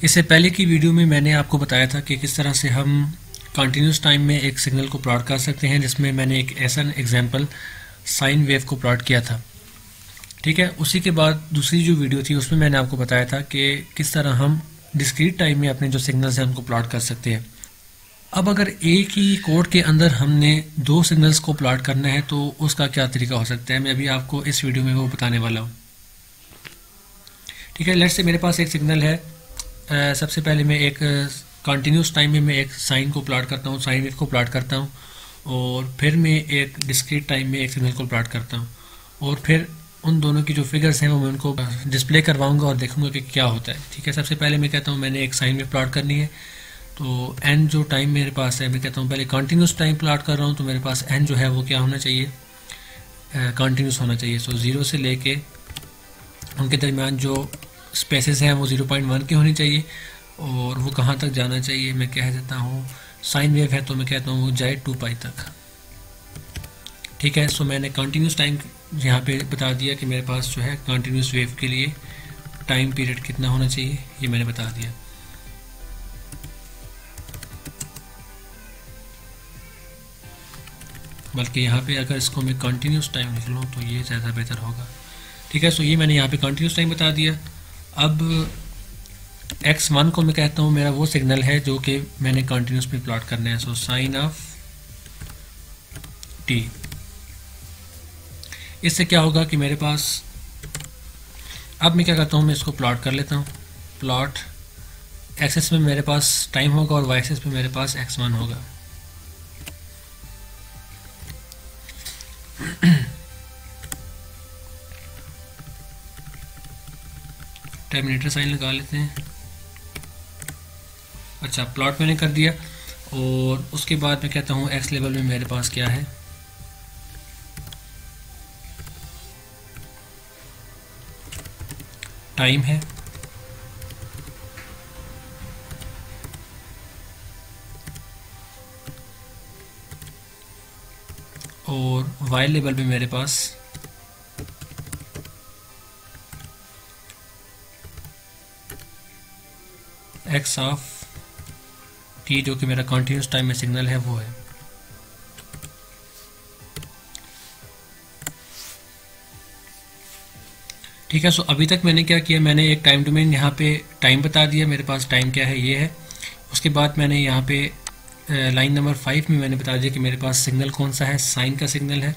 इससे पहले की वीडियो में मैंने आपको बताया था कि किस तरह से हम कंटिन्यूस टाइम में एक सिग्नल को प्लॉट कर सकते हैं, जिसमें मैंने एक ऐसा एग्जांपल साइन वेव को प्लॉट किया था। ठीक है, उसी के बाद दूसरी जो वीडियो थी उसमें मैंने आपको बताया था कि किस तरह हम डिस्क्रीट टाइम में अपने जो सिग्नल्स हैं उनको प्लॉट कर सकते हैं। अब अगर एक ही कोड के अंदर हमने दो सिग्नल्स को प्लॉट करना है तो उसका क्या तरीका हो सकता है, मैं अभी आपको इस वीडियो में वो बताने वाला हूँ। ठीक है, लेट्स से मेरे पास एक सिग्नल है। सबसे पहले मैं एक कंटिन्यूस टाइम में मैं एक साइन को प्लॉट करता हूँ, साइन वेव को प्लॉट करता हूँ, और फिर मैं एक डिस्क्रीट टाइम में एक सिग्नल को प्लॉट करता हूँ, और फिर उन दोनों की जो फिगर्स हैं वो मैं उनको डिस्प्ले करवाऊंगा और देखूंगा कि क्या होता है। ठीक है, सबसे पहले मैं कहता हूँ मैंने एक साइन वेव प्लॉट करनी है, तो एन जो टाइम मेरे पास है, मैं कहता हूँ पहले कंटिन्यूस टाइम प्लॉट कर रहा हूँ, तो मेरे पास एन जो है वो क्या होना चाहिए, कंटिन्यूस होना चाहिए। सो 0 से लेके उनके दरमियान जो स्पेसेस हैं वो 0.1 की होनी चाहिए, और वो कहाँ तक जाना चाहिए, मैं कह देता हूँ साइन वेव है तो मैं कहता हूँ वो जाए 2 पाई तक। ठीक है, सो मैंने कंटिन्यूस टाइम यहाँ पे बता दिया कि मेरे पास जो है कंटिन्यूस वेव के लिए टाइम पीरियड कितना होना चाहिए, ये मैंने बता दिया। बल्कि यहाँ पे अगर इसको मैं कंटिन्यूस टाइम लिख लूँ तो ये ज़्यादा बेहतर होगा। ठीक है, सो ये मैंने यहाँ पे कंटिन्यूस टाइम बता दिया। अब x1 को मैं कहता हूँ मेरा वो सिग्नल है जो कि मैंने कंटिन्यूस में प्लॉट करना है। सो साइन ऑफ t, इससे क्या होगा कि मेरे पास, अब मैं क्या करता हूँ मैं इसको प्लॉट कर लेता हूँ। प्लॉट एक्सेस में मेरे पास टाइम होगा और वाई एक्सेस में मेरे पास x1 होगा। टर्मिनेटर साइन लगा लेते हैं। अच्छा, प्लॉट मैंने कर दिया, और उसके बाद मैं कहता हूँ एक्स लेवल में मेरे पास क्या है, टाइम है, और वाई लेवल में मेरे पास एक्स ऑफ टी, जो कि मेरा कंटिन्यूस टाइम में सिग्नल है वो है। ठीक है, सो अभी तक मैंने क्या किया, मैंने एक टाइम डोमेन यहाँ पे टाइम बता दिया, मेरे पास टाइम क्या है ये है। उसके बाद मैंने यहाँ पे लाइन नंबर 5 में मैंने बता दिया कि मेरे पास सिग्नल कौन सा है, साइन का सिग्नल है,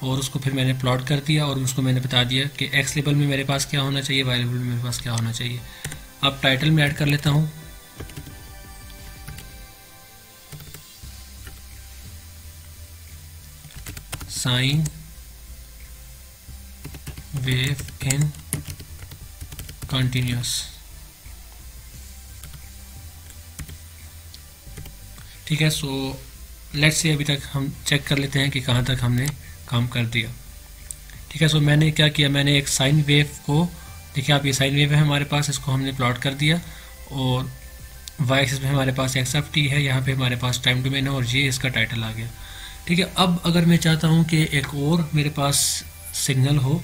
और उसको फिर मैंने प्लॉट कर दिया, और उसको मैंने बता दिया कि एक्स लेवल में मेरे पास क्या होना चाहिए, वाई लेवल में मेरे पास क्या होना चाहिए। अब टाइटल में ऐड कर लेता हूँ साइन वेव इन कंटिन्यूस। ठीक है, सो लेट्स से अभी तक हम चेक कर लेते हैं कि कहाँ तक हमने काम कर दिया। ठीक है, सो मैंने क्या किया, मैंने एक साइन वेव को, देखिए आप, ये साइन वेव है हमारे पास, इसको हमने प्लॉट कर दिया, और वाई एक्सिस में हमारे पास एक्स ऑफ टी है, यहाँ पे हमारे पास टाइम डोमेन है, और ये इसका टाइटल आ गया। ठीक है, अब अगर मैं चाहता हूँ कि एक और मेरे पास सिग्नल हो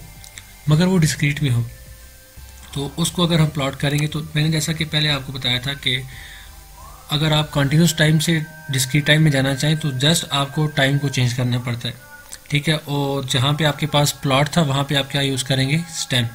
मगर वो डिस्क्रीट में हो, तो उसको अगर हम प्लॉट करेंगे, तो मैंने जैसा कि पहले आपको बताया था कि अगर आप कंटिन्यूस टाइम से डिस्क्रीट टाइम में जाना चाहें तो जस्ट आपको टाइम को चेंज करना पड़ता है। ठीक है, और जहाँ पे आपके पास प्लॉट था वहाँ पे आप क्या यूज़ करेंगे, स्टेम।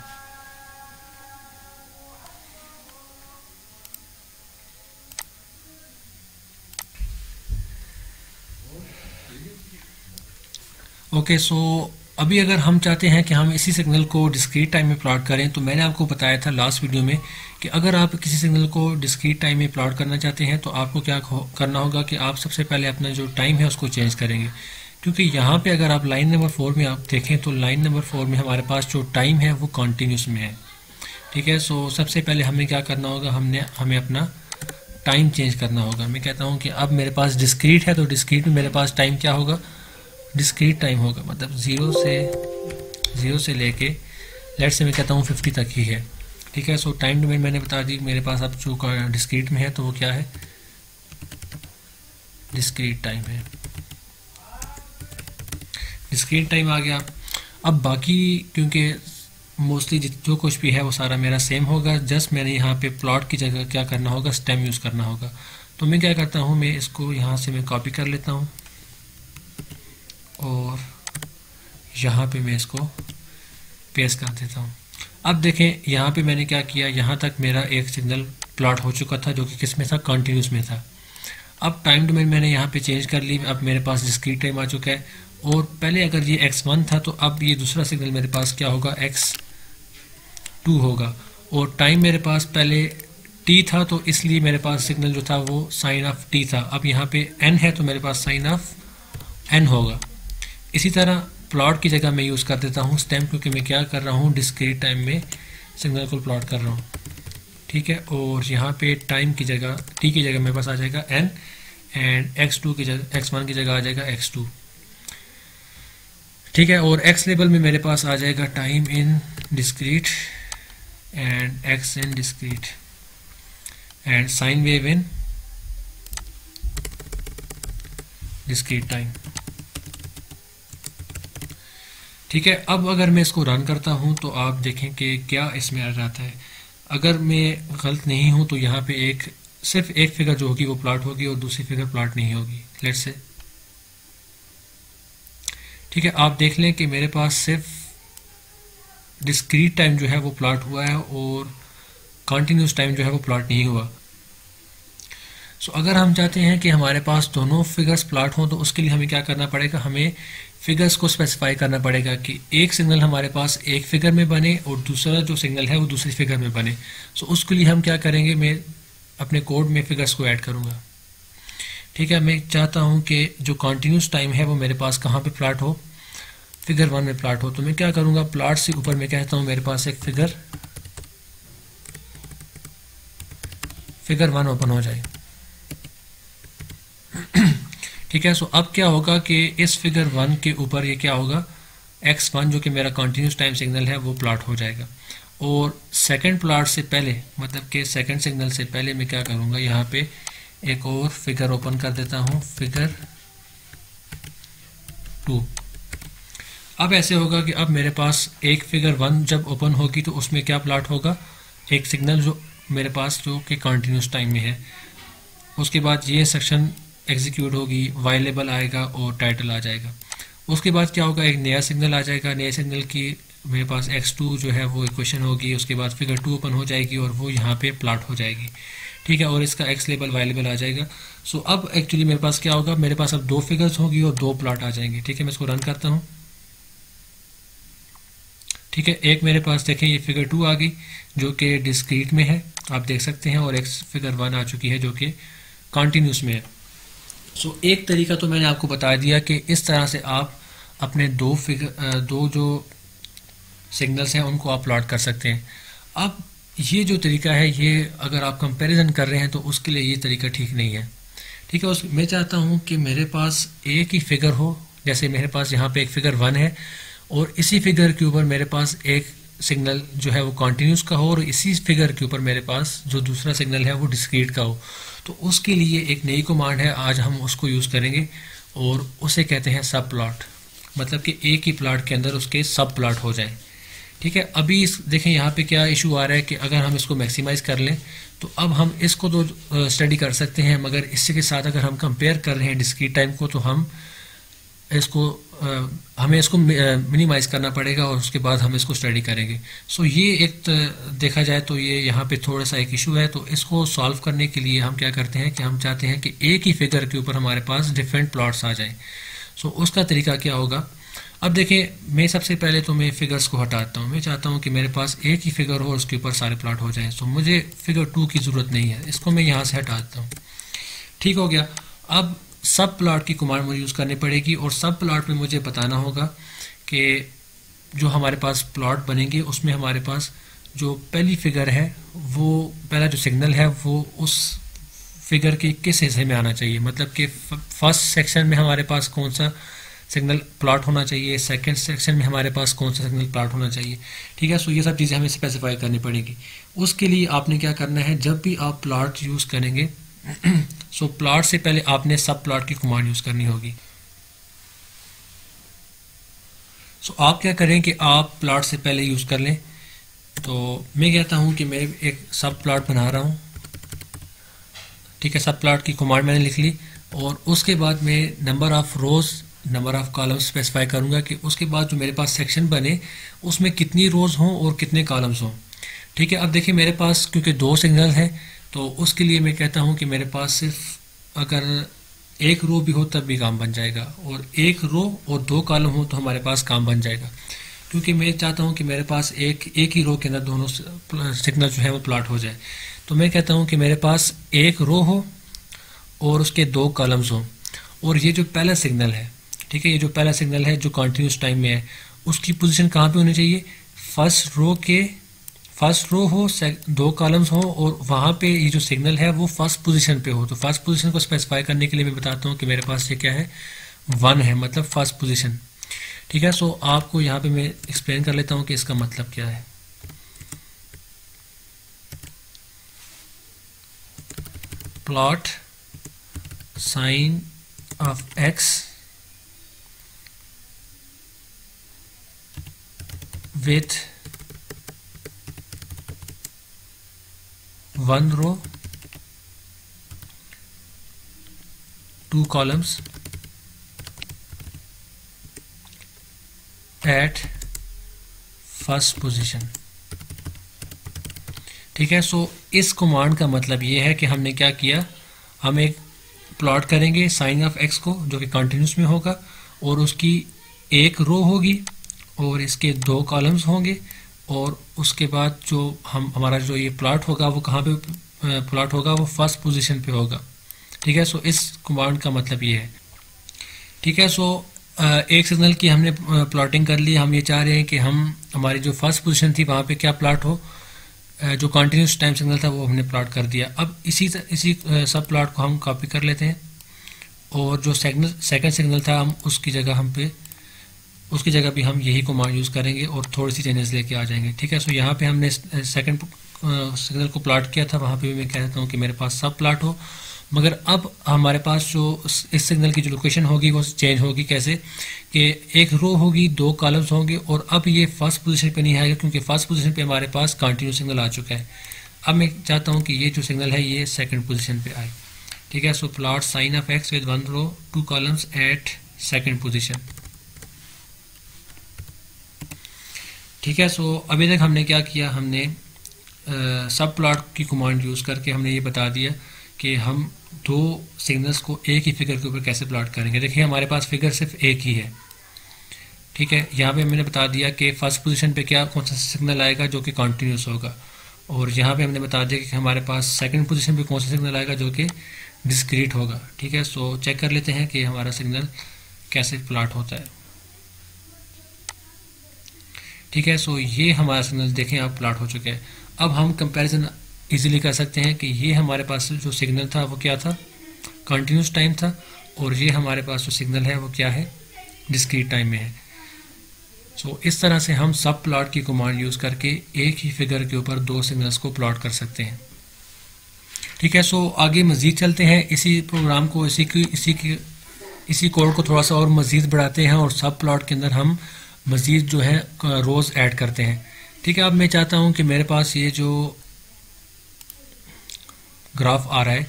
ओके, सो अभी अगर हम चाहते हैं कि हम इसी सिग्नल को डिस्क्रीट टाइम में प्लॉट करें, तो मैंने आपको बताया था लास्ट वीडियो में कि अगर आप किसी सिग्नल को डिस्क्रीट टाइम में प्लॉट करना चाहते हैं तो आपको क्या करना होगा कि आप सबसे पहले अपना जो टाइम है उसको चेंज करेंगे, क्योंकि यहाँ पे अगर आप लाइन नंबर 4 में आप देखें तो लाइन नंबर 4 में हमारे पास जो टाइम है वो कॉन्टीन्यूस में है। ठीक है, सो सबसे पहले हमें क्या करना होगा, हमें अपना टाइम चेंज करना होगा। मैं कहता हूँ कि अब मेरे पास डिस्क्रीट है, तो डिस्क्रीट में मेरे पास टाइम क्या होगा, डिस्क्रीट टाइम होगा, मतलब 0 से लेके लेट्स से मैं कहता हूँ 50 तक ही है। ठीक है, सो टाइम डोमेन मैंने बता दी मेरे पास अब जो डिस्क्रीट में है तो वो क्या है, डिस्क्रीट टाइम है, डिस्क्रीट टाइम आ गया। अब बाकी क्योंकि मोस्टली जो कुछ भी है वो सारा मेरा सेम होगा, जस्ट मैंने यहाँ पे प्लॉट की जगह क्या करना होगा, स्टेम यूज़ करना होगा। तो मैं क्या करता हूँ, मैं इसको यहाँ से मैं कॉपी कर लेता हूँ और यहाँ पे मैं इसको पेस्ट कर देता हूँ। अब देखें यहाँ पे मैंने क्या किया, यहाँ तक मेरा एक सिग्नल प्लॉट हो चुका था जो कि किस में था, कॉन्टीन्यूस में था। अब टाइम डोमेन मैंने यहाँ पे चेंज कर ली, अब मेरे पास डिस्क्रीट टाइम आ चुका है। और पहले अगर ये x1 था तो अब ये दूसरा सिग्नल मेरे पास क्या होगा, x2 होगा। और टाइम मेरे पास पहले t था तो इसलिए मेरे पास सिग्नल जो था वो साइन ऑफ t था। अब यहाँ पे n है तो मेरे पास साइन ऑफ n होगा। इसी तरह प्लॉट की जगह मैं यूज़ कर देता हूँ स्टेम, क्योंकि मैं क्या कर रहा हूँ, डिस्क्रीट टाइम में सिग्नल को प्लॉट कर रहा हूँ, ठीक है। और यहाँ पे टाइम की जगह t की जगह मेरे पास आ जाएगा n एंड x2 की जगह x1 की जगह आ जाएगा x2, ठीक है। और x लेवल में मेरे पास आ जाएगा time in discrete and x in discrete and sine wave in discrete time, ठीक है। अब अगर मैं इसको रन करता हूं तो आप देखें कि क्या इसमें आ जाता है। अगर मैं गलत नहीं हूं तो यहाँ पे सिर्फ एक फिगर जो होगी वो प्लॉट होगी और दूसरी फिगर प्लॉट नहीं होगी, लेट्स से, ठीक है। आप देख लें कि मेरे पास सिर्फ डिस्क्रीट टाइम जो है वो प्लॉट हुआ है और कॉन्टीन्यूस टाइम जो है वो प्लॉट नहीं हुआ। सो अगर हम चाहते हैं कि हमारे पास दोनों फिगर्स प्लॉट हों तो उसके लिए हमें क्या करना पड़ेगा, हमें फिगर्स को स्पेसिफाई करना पड़ेगा कि एक सिग्नल हमारे पास एक फिगर में बने और दूसरा जो सिग्नल है वो दूसरी फिगर में बने। सो उसके लिए हम क्या करेंगे, मैं अपने कोड में फिगर्स को ऐड करूँगा, ठीक है। मैं चाहता हूँ कि जो कॉन्टीन्यूस टाइम है वो मेरे पास कहाँ पे प्लॉट हो, फिगर 1 में प्लॉट हो। तो मैं क्या करूँगा, प्लॉट से ऊपर मैं कहता हूँ मेरे पास एक फिगर 1 ओपन हो जाए, ठीक है। सो अब क्या होगा कि इस फिगर 1 के ऊपर ये क्या होगा, x1 जो कि मेरा कॉन्टीन्यूस टाइम सिग्नल है वो प्लॉट हो जाएगा। और सेकंड प्लॉट से पहले, मतलब कि सेकंड सिग्नल से पहले मैं क्या करूँगा, यहाँ पे एक और फिगर ओपन कर देता हूँ, फिगर 2। अब ऐसे होगा कि अब मेरे पास एक फिगर 1 जब ओपन होगी तो उसमें क्या प्लॉट होगा, एक सिग्नल जो मेरे पास जो कि कॉन्टीन्यूस टाइम में है। उसके बाद ये सेक्शन एग्जीक्यूट होगी, वाई लेबल आएगा और टाइटल आ जाएगा। उसके बाद क्या होगा, एक नया सिग्नल आ जाएगा, नए सिग्नल की मेरे पास x2 जो है वो इक्वेशन होगी। उसके बाद फिगर 2 ओपन हो जाएगी और वो यहाँ पे प्लॉट हो जाएगी, ठीक है। और इसका x लेबल वाई लेबल आ जाएगा। सो अब एक्चुअली मेरे पास क्या होगा, मेरे पास अब 2 फिगर्स होगी और 2 प्लॉट आ जाएंगे, ठीक है। मैं इसको रन करता हूँ, ठीक है। एक मेरे पास देखें ये फिगर 2 आ गई जो कि डिस्क्रीट में है, आप देख सकते हैं, और एक फिगर 1 आ चुकी है जो कि कॉन्टीन्यूस में है। सो एक तरीका तो मैंने आपको बता दिया कि इस तरह से आप अपने दो जो सिग्नल्स हैं उनको आप प्लॉट कर सकते हैं। अब ये जो तरीका है, ये अगर आप कंपैरिजन कर रहे हैं तो उसके लिए ये तरीका ठीक नहीं है, ठीक है। मैं चाहता हूँ कि मेरे पास एक ही फिगर हो, जैसे मेरे पास यहाँ पे एक फिगर 1 है और इसी फिगर के ऊपर मेरे पास एक सिग्नल जो है वो कॉन्टीन्यूस का हो और इसी फिगर के ऊपर मेरे पास जो दूसरा सिग्नल है वो डिस्क्रीट का हो। तो उसके लिए एक नई कमांड है, आज हम उसको यूज़ करेंगे और उसे कहते हैं सब प्लॉट, मतलब कि एक ही प्लॉट के अंदर उसके सब प्लॉट हो जाए, ठीक है। अभी देखें यहाँ पे क्या इशू आ रहा है कि अगर हम इसको मैक्सिमाइज़ कर लें तो अब हम इसको तो स्टडी कर सकते हैं, मगर इससे के साथ अगर हम कंपेयर कर रहे हैं डिस्क्रीट टाइम को तो हमें इसको मिनिमाइज़ करना पड़ेगा और उसके बाद हम इसको स्टडी करेंगे। सो ये एक देखा जाए तो ये यहाँ पे थोड़ा सा एक इशू है। तो इसको सॉल्व करने के लिए हम क्या करते हैं कि हम चाहते हैं कि एक ही फिगर के ऊपर हमारे पास डिफरेंट प्लॉट्स आ जाएं। सो उसका तरीका क्या होगा, अब देखें, मैं सबसे पहले तो मैं फिगर्स को हटाता हूँ। मैं चाहता हूँ कि मेरे पास एक ही फिगर हो और उसके ऊपर सारे प्लॉट हो जाएं। सो मुझे फिगर 2 की ज़रूरत नहीं है, इसको मैं यहाँ से हटा देता हूँ, ठीक हो गया। अब सब प्लॉट की कमांड मुझे यूज़ करनी पड़ेगी और सब प्लॉट में मुझे बताना होगा कि जो हमारे पास प्लॉट बनेंगे उसमें हमारे पास जो पहली फिगर है, वो पहला जो सिग्नल है वो उस फिगर के किस हिस्से में आना चाहिए, मतलब कि फर्स्ट सेक्शन में हमारे पास कौन सा सिग्नल प्लॉट होना चाहिए, सेकंड सेक्शन में हमारे पास कौन सा सिग्नल प्लॉट होना चाहिए, ठीक है। सो ये सब चीज़ें हमें स्पेसिफाई करनी पड़ेगी। उसके लिए आपने क्या करना है, जब भी आप प्लॉट यूज़ करेंगे सो प्लॉट से पहले आपने सब प्लॉट की कमांड यूज़ करनी होगी। सो आप क्या करें कि आप प्लॉट से पहले यूज़ कर लें तो मैं कहता हूँ कि मैं एक सब प्लॉट बना रहा हूँ, ठीक है। सब प्लॉट की कमांड मैंने लिख ली और उसके बाद मैं number of rows number of columns specify करूँगा कि उसके बाद जो मेरे पास सेक्शन बने उसमें कितनी रोज़ हों और कितने कॉलम्स हों, ठीक है। अब देखिए मेरे पास क्योंकि 2 सिग्नल हैं तो उसके लिए मैं कहता हूँ कि मेरे पास सिर्फ अगर एक रो भी हो तब भी काम बन जाएगा, और एक रो और 2 कॉलम हो तो हमारे पास काम बन जाएगा, क्योंकि मैं चाहता हूँ कि मेरे पास एक ही रो के अंदर दोनों सिग्नल जो है वो प्लॉट हो जाए। तो मैं कहता हूँ कि मेरे पास एक रो हो और उसके 2 कॉलम्स हों, और ये जो पहला सिग्नल है, ठीक है, ये जो पहला सिग्नल है जो कॉन्टिन्यूस टाइम में है उसकी पोजीशन कहाँ पे होनी चाहिए, फर्स्ट रो हो, 2 कॉलम्स हो और वहाँ पे ये जो सिग्नल है वो फर्स्ट पोजीशन पे हो। तो फर्स्ट पोजीशन को स्पेसिफाई करने के लिए मैं बताता हूँ कि मेरे पास ये क्या है, 1 है, मतलब फर्स्ट पोजीशन, ठीक है। सो आपको यहाँ पे मैं एक्सप्लेन कर लेता हूँ कि इसका मतलब क्या है। Plot sine of x with 1 row 2 columns at first position, ठीक है। सो इस कमांड का मतलब ये है कि हमने क्या किया, हम एक प्लॉट करेंगे साइन ऑफ एक्स को जो कि कंटिन्यूस में होगा और उसकी एक रो होगी और इसके 2 कॉलम्स होंगे, और उसके बाद जो हमारा जो ये प्लॉट होगा वो कहाँ पे प्लॉट होगा, वो फर्स्ट पोजीशन पे होगा, ठीक है। सो इस कमांड का मतलब ये है, ठीक है। सो एक सिग्नल की हमने प्लॉटिंग कर ली, हम ये चाह रहे हैं कि हमारी जो फर्स्ट पोजीशन थी वहाँ पे क्या प्लॉट हो, जो कंटिन्यूस टाइम सिग्नल था वो हमने प्लॉट कर दिया। अब इसी सब प्लॉट को हम कॉपी कर लेते हैं और जो सेकंड सिग्नल था उसकी जगह भी हम यही कमांड यूज़ करेंगे और थोड़ी सी चेंजेस लेके आ जाएंगे, ठीक है। सो यहाँ पे हमने सेकंड सिग्नल को प्लॉट किया था, वहाँ पे भी मैं कहता हूँ कि मेरे पास सब प्लॉट हो, मगर अब हमारे पास जो इस सिग्नल की जो लोकेशन होगी वो चेंज होगी। कैसे कि एक रो होगी, 2 कॉलम्स होंगे और अब ये फर्स्ट पोजीशन पे नहीं आएगा क्योंकि फर्स्ट पोजीशन पे हमारे पास कंटिन्यूस सिग्नल आ चुका है। अब मैं चाहता हूँ कि ये जो सिग्नल है ये सेकंड पोजीशन पे आए, ठीक है। So plot sine of x with 1 row 2 columns at second position, ठीक है। सो अभी तक हमने क्या किया, हमने सब प्लॉट की कमांड यूज़ करके हमने ये बता दिया कि हम 2 सिग्नल्स को एक ही फिगर के ऊपर कैसे प्लॉट करेंगे। देखिए हमारे पास फिगर सिर्फ एक ही है, ठीक है। यहाँ पे मैंने बता दिया कि फर्स्ट पोजीशन पे कौन सा सिग्नल आएगा जो कि कंटिन्यूस होगा, और यहाँ पे हमने बता दिया कि हमारे पास सेकंड पोजीशन पे कौन सा सिग्नल आएगा जो कि डिस्क्रीट होगा, ठीक है। सो चेक कर लेते हैं कि हमारा सिग्नल कैसे प्लॉट होता है, ठीक है। सो ये हमारा सिग्नल देखें आप प्लॉट हो चुका है। अब हम कंपैरिजन इजीली कर सकते हैं कि ये हमारे पास जो सिग्नल था वो क्या था, कंटिन्यूस टाइम था, और ये हमारे पास जो सिग्नल है वो क्या है, डिस्क्रीट टाइम में है। सो इस तरह से हम सब प्लॉट की कमांड यूज़ करके एक ही फिगर के ऊपर 2 सिग्नल्स को प्लॉट कर सकते हैं, ठीक है। सो आगे मज़ीद चलते हैं, इसी प्रोग्राम को इसी कोड को थोड़ा सा और मज़ीद बढ़ाते हैं और सब प्लॉट के अंदर हम मज़ीद जो है रोज़ ऐड करते हैं, ठीक है। अब मैं चाहता हूं कि मेरे पास ये जो ग्राफ आ रहा है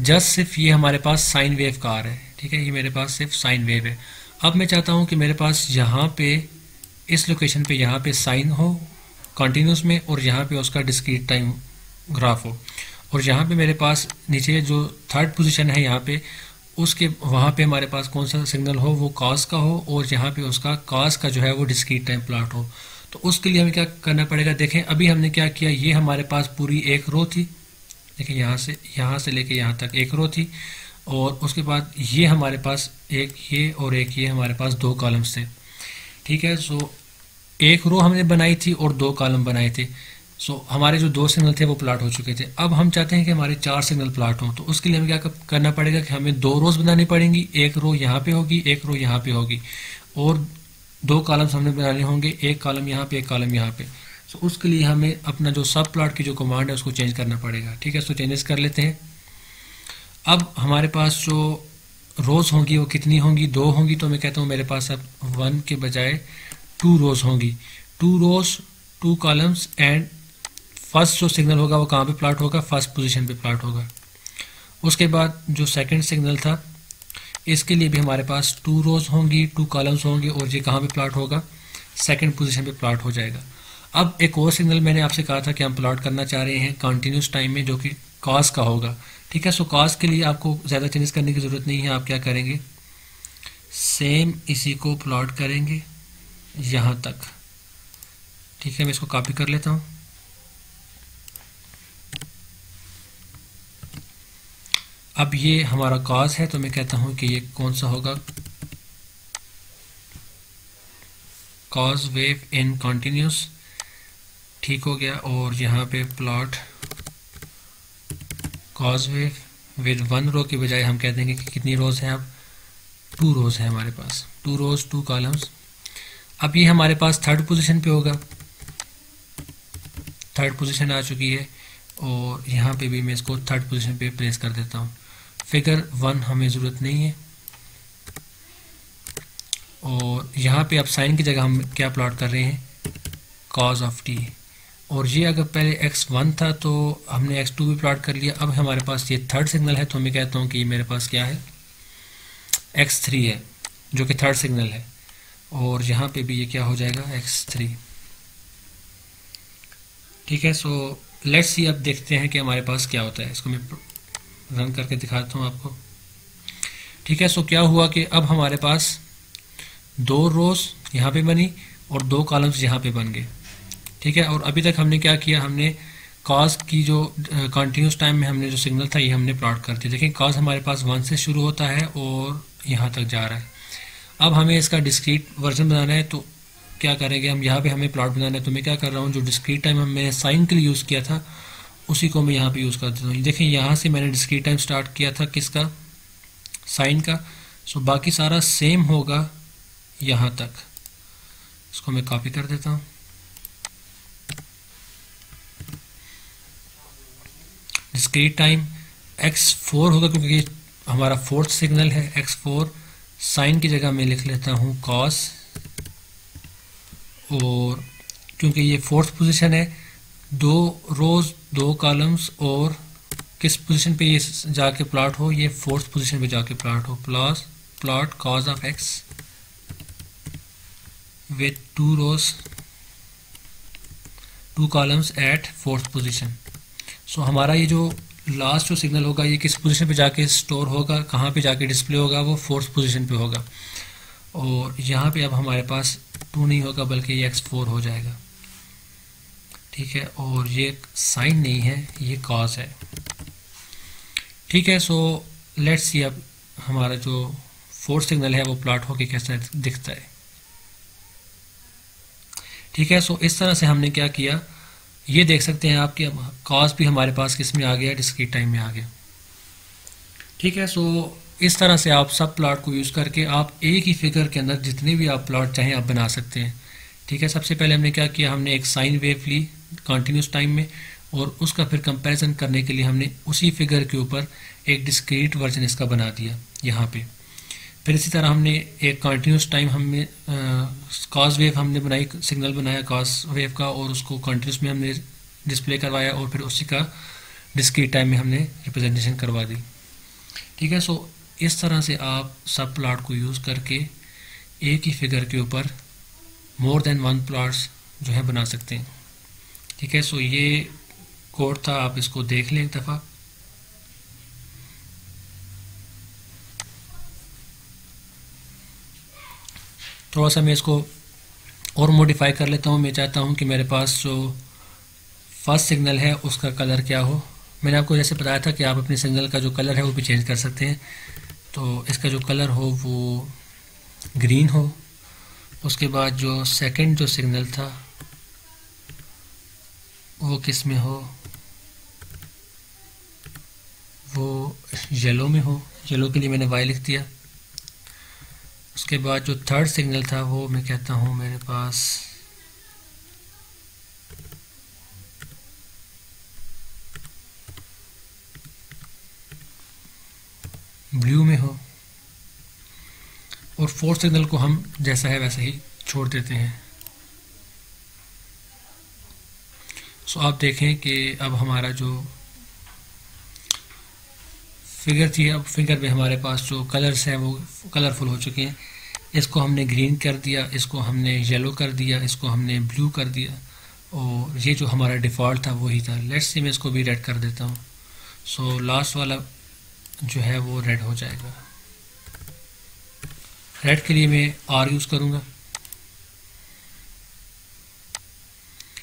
जस्ट सिर्फ ये हमारे पास साइन वेव का आ रहा है, ठीक है, ये मेरे पास सिर्फ साइन वेव है। अब मैं चाहता हूं कि मेरे पास यहाँ पे इस लोकेशन पे यहाँ पे साइन हो कंटिन्यूस में और यहाँ पे उसका डिस्क्रीट टाइम ग्राफ हो, और यहाँ पे मेरे पास नीचे जो थर्ड पोजीशन है यहाँ पे उसके वहाँ पे हमारे पास कौन सा सिग्नल हो, वो कॉस का हो, और यहाँ पे उसका कॉस का जो है वो डिस्क्रीट टाइम प्लॉट हो। तो उसके लिए हमें क्या करना पड़ेगा, देखें अभी हमने क्या किया, ये हमारे पास पूरी एक रो थी, देखें यहाँ से लेके यहाँ तक एक रो थी, और उसके बाद ये हमारे पास एक ये और एक ये हमारे पास 2 कॉलम्स थे, ठीक है। सो एक रो हमने बनाई थी और 2 कॉलम बनाए थे। सो हमारे जो 2 सिग्नल थे वो प्लॉट हो चुके थे। अब हम चाहते हैं कि हमारे 4 सिग्नल प्लॉट हों, तो उसके लिए हमें क्या करना पड़ेगा कि हमें 2 रोज बनानी पड़ेंगी, एक रो यहाँ पे होगी, एक रो यहाँ पे होगी, और 2 कॉलम्स हमने बनाने होंगे, एक कॉलम यहाँ पे, एक कॉलम यहाँ पे। सो उसके लिए हमें अपना जो सब प्लॉट की जो कमांड है उसको चेंज करना पड़ेगा, ठीक है। सो चेंजेस कर लेते हैं। अब हमारे पास जो रोज होंगी वो कितनी होंगी, 2 होंगी, तो मैं कहता हूँ मेरे पास अब 1 के बजाय 2 रोज होंगी। 2 टू कॉलम्स एंड फर्स्ट जो सिग्नल होगा वो कहाँ पे प्लॉट होगा, फर्स्ट पोजीशन पे प्लॉट होगा। उसके बाद जो सेकंड सिग्नल था इसके लिए भी हमारे पास 2 रोज होंगी, 2 कॉलम्स होंगे और ये कहाँ पे प्लॉट होगा, सेकंड पोजीशन पे प्लॉट हो जाएगा। अब एक और सिग्नल मैंने आपसे कहा था कि हम प्लॉट करना चाह रहे हैं कंटिन्यूस टाइम में, जो कि कॉस का होगा। ठीक है, सो कॉस के लिए आपको ज़्यादा चेंजेस करने की ज़रूरत नहीं है। आप क्या करेंगे, सेम इसी को प्लॉट करेंगे यहाँ तक। ठीक है, मैं इसको कॉपी कर लेता हूँ। अब ये हमारा कॉस है तो मैं कहता हूँ कि ये कौन सा होगा, कॉस वेव इन कंटिन्यूस। ठीक हो गया। और यहाँ पे प्लॉट कॉस वेव विद 1 रो की बजाय हम कह देंगे कि कितनी रोज हैं, अब 2 रोज है हमारे पास, 2 रोज 2 कॉलम्स। अब ये हमारे पास थर्ड पोजीशन पे होगा, थर्ड पोजीशन आ चुकी है और यहाँ पे भी मैं इसको थर्ड पोजीशन पे प्लेस कर देता हूँ। फिगर 1 हमें ज़रूरत नहीं है। और यहाँ पे अब साइन की जगह हम क्या प्लॉट कर रहे हैं, कॉस ऑफ टी। और ये अगर पहले x1 था तो हमने x2 भी प्लॉट कर लिया। अब हमारे पास ये थर्ड सिग्नल है तो मैं कहता हूँ कि मेरे पास क्या है, x3 है जो कि थर्ड सिग्नल है। और यहाँ पे भी ये क्या हो जाएगा, x3। ठीक है, सो लेट्स सी, अब देखते हैं कि हमारे पास क्या होता है। इसको मैं रन करके दिखाता हूँ आपको। ठीक है, सो क्या हुआ कि अब हमारे पास 2 रोज यहाँ पे बनी और 2 कॉलम्स यहाँ पे बन गए। ठीक है, और अभी तक हमने क्या किया, हमने कॉस की जो कंटिन्यूस टाइम में हमने जो सिग्नल था ये हमने प्लॉट कर दिया। देखिए कॉस हमारे पास 1 से शुरू होता है और यहाँ तक जा रहा है। अब हमें इसका डिस्क्रीट वर्जन बनाना है तो क्या करेंगे, हम यहाँ पे हमें प्लॉट बनाना है तो मैं क्या कर रहा हूँ, जो डिस्क्रीट टाइम हमने साइन के लिए यूज़ किया था उसी को मैं यहाँ पे यूज़ कर देता हूँ। देखिए यहाँ से मैंने डिस्क्रीट टाइम स्टार्ट किया था किसका, साइन का। सो बाकी सारा सेम होगा यहाँ तक। इसको मैं कॉपी कर देता हूँ। डिस्क्रीट टाइम x4 होगा क्योंकि ये हमारा फोर्थ सिग्नल है, x4। साइन की जगह मैं लिख लेता हूँ कॉस, और क्योंकि ये फोर्थ पोजीशन है, 2 रोज 2 कॉलम्स और किस पोजीशन पे ये जाके प्लॉट हो, ये फोर्थ पोजीशन पे जाके प्लॉट हो। Plot cos of x with 2 rows 2 columns at fourth position. So हमारा ये जो लास्ट जो सिग्नल होगा ये किस पोजीशन पे जाके स्टोर होगा, कहाँ पे जाके डिस्प्ले होगा, वो फोर्थ पोजीशन पे होगा। और यहाँ पे अब हमारे पास 2 नहीं होगा बल्कि ये x4 हो जाएगा। ठीक है, और ये साइन नहीं है, ये कॉस है। ठीक है, सो लेट्स सी अब हमारा जो फोर्थ सिग्नल है वो प्लॉट होके कैसा दिखता है। ठीक है, सो इस तरह से हमने क्या किया, ये देख सकते हैं आप कि अब कॉस भी हमारे पास किस में आ गया, डिस्क्रीट टाइम में आ गया। ठीक है, सो इस तरह से आप सब प्लॉट को यूज़ करके आप एक ही फिगर के अंदर जितने भी आप प्लॉट चाहें आप बना सकते हैं। ठीक है, सबसे पहले हमने क्या किया, हमने एक साइन वेव ली कंटिन्यूस टाइम में और उसका फिर कंपैरिजन करने के लिए हमने उसी फिगर के ऊपर एक डिस्क्रीट वर्जन इसका बना दिया यहाँ पे। फिर इसी तरह हमने एक कंटिन्यूस टाइम हमने कॉस वेव हमने बनाई, सिग्नल बनाया कॉस वेव का और उसको कंटिन्यूस में हमने डिस्प्ले करवाया और फिर उसी का डिस्क्रीट टाइम में हमने रिप्रेजेंटेशन करवा दी। ठीक है, सो इस तरह से आप सब प्लॉट को यूज़ करके एक ही फिगर के ऊपर मोर देन 1 प्लॉट्स जो है बना सकते हैं। ठीक है, सो ये कोड था, आप इसको देख लें एक दफ़ा। थोड़ा सा मैं इसको और मॉडिफाई कर लेता हूँ। मैं चाहता हूँ कि मेरे पास जो फर्स्ट सिग्नल है उसका कलर क्या हो। मैंने आपको जैसे बताया था कि आप अपने सिग्नल का जो कलर है वो भी चेंज कर सकते हैं। तो इसका जो कलर हो वो ग्रीन हो। उसके बाद जो सेकंड जो सिग्नल था वो किस में हो, वो येलो में हो। येलो के लिए मैंने वाई लिख दिया। उसके बाद जो थर्ड सिग्नल था वो मैं कहता हूँ मेरे पास ब्लू में हो और फोर्थ सिग्नल को हम जैसा है वैसा ही छोड़ देते हैं। सो आप देखें कि अब हमारा जो फिगर थी, अब फिगर में हमारे पास जो कलर्स हैं वो कलरफुल हो चुके हैं। इसको हमने ग्रीन कर दिया, इसको हमने येलो कर दिया, इसको हमने ब्लू कर दिया, और ये जो हमारा डिफ़ॉल्ट था वही था। लेट्स सी मैं इसको भी रेड कर देता हूँ। सो लास्ट वाला जो है वो रेड हो जाएगा। रेड के लिए मैं आर यूज़ करूँगा।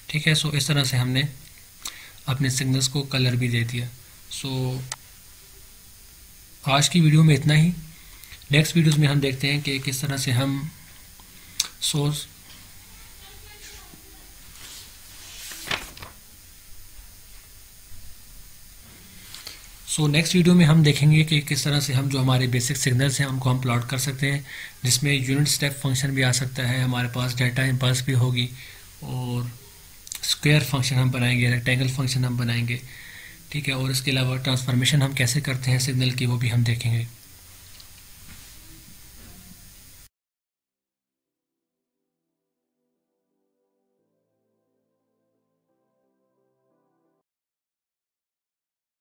ठीक है, सो इस तरह से हमने अपने सिग्नल्स को कलर भी दे दिया। सो आज की वीडियो में इतना ही। नेक्स्ट वीडियोस में हम देखते हैं कि किस तरह से हम सोर्स नेक्स्ट वीडियो में हम देखेंगे कि किस तरह से हम जो हमारे बेसिक सिग्नल्स हैं उनको हम प्लॉट कर सकते हैं, जिसमें यूनिट स्टेप फंक्शन भी आ सकता है, हमारे पास डेल्टा इम्पल्स भी होगी, और स्क्वायर फंक्शन हम बनाएंगे, रेक्टेंगल फंक्शन हम बनाएंगे। ठीक है, और इसके अलावा ट्रांसफॉर्मेशन हम कैसे करते हैं सिग्नल की वो भी हम देखेंगे।